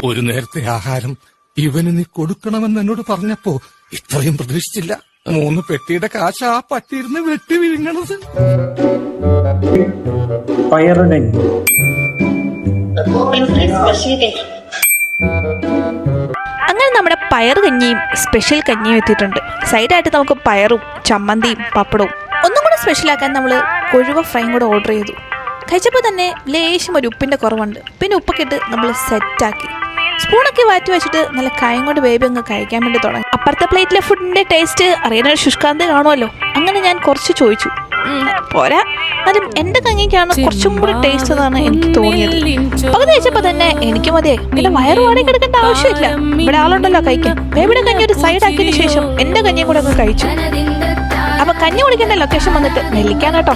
ഒരു നേരത്തെ ആഹാരം ഇവന് നീ കൊടുക്കണമെന്ന് എന്നോട് പറഞ്ഞപ്പോ ഇത്രയും പ്രതീക്ഷിച്ചില്ല. 3 പെട്ടിയുടെ കാശ് ആ പട്ടിയിരുന്ന് വെട്ടി വിഴുങ്ങണത്. അങ്ങനെ നമ്മുടെ പയർ കഞ്ഞിയും സ്പെഷ്യൽ കഞ്ഞിയും എത്തിയിട്ടുണ്ട്. സൈഡായിട്ട് നമുക്ക് പയറും ചമ്മന്തിയും പപ്പടവും. ഒന്നും കൂടെ സ്പെഷ്യലാക്കാൻ നമ്മൾ കൊഴുവ ഫ്രൈയും കൂടെ ഓർഡർ ചെയ്തു. കഴിച്ചപ്പോൾ തന്നെ ലേശം ഒരു ഉപ്പിൻ്റെ കുറവുണ്ട്. പിന്നെ ഉപ്പൊക്കെ ഇട്ട് നമ്മൾ സെറ്റാക്കി സ്പൂണൊക്കെ മാറ്റി വെച്ചിട്ട് നല്ല കായം കൊണ്ട് ബേബി അങ്ങ് കഴിക്കാൻ വേണ്ടി തുടങ്ങി. അപ്പുറത്തെ പ്ലേറ്റിലെ ഫുഡിന്റെ ടേസ്റ്റ് അറിയാനൊരു ശുഷ്കാന്തി കാണുമല്ലോ. അങ്ങനെ ഞാൻ കുറച്ച് ചോദിച്ചു. പോരാ, എന്നാലും എന്റെ കഞ്ഞിക്കാണ് കുറച്ചും കൂടി ടേസ്റ്റ് എന്നാണ് എനിക്ക് തോന്നിയത്. പകുതി കഴിച്ചപ്പോ തന്നെ എനിക്ക് മതിയായി. പിന്നെ വയറ് വാടി കിടക്കേണ്ട ആവശ്യമില്ല. ഇവിടെ ആളുണ്ടല്ലോ കഴിക്കാൻ. ബേബിയുടെ കഞ്ഞി ഒരു സൈഡ് ആക്കിയതിനു ശേഷം എന്റെ കഞ്ഞിയും കൂടെ അങ്ങ് കഴിച്ചു. അപ്പൊ കഞ്ഞി കുടിക്കേണ്ട ലൊക്കേഷൻ വന്നിട്ട് നെല്ലിക്കാൻ കേട്ടോ.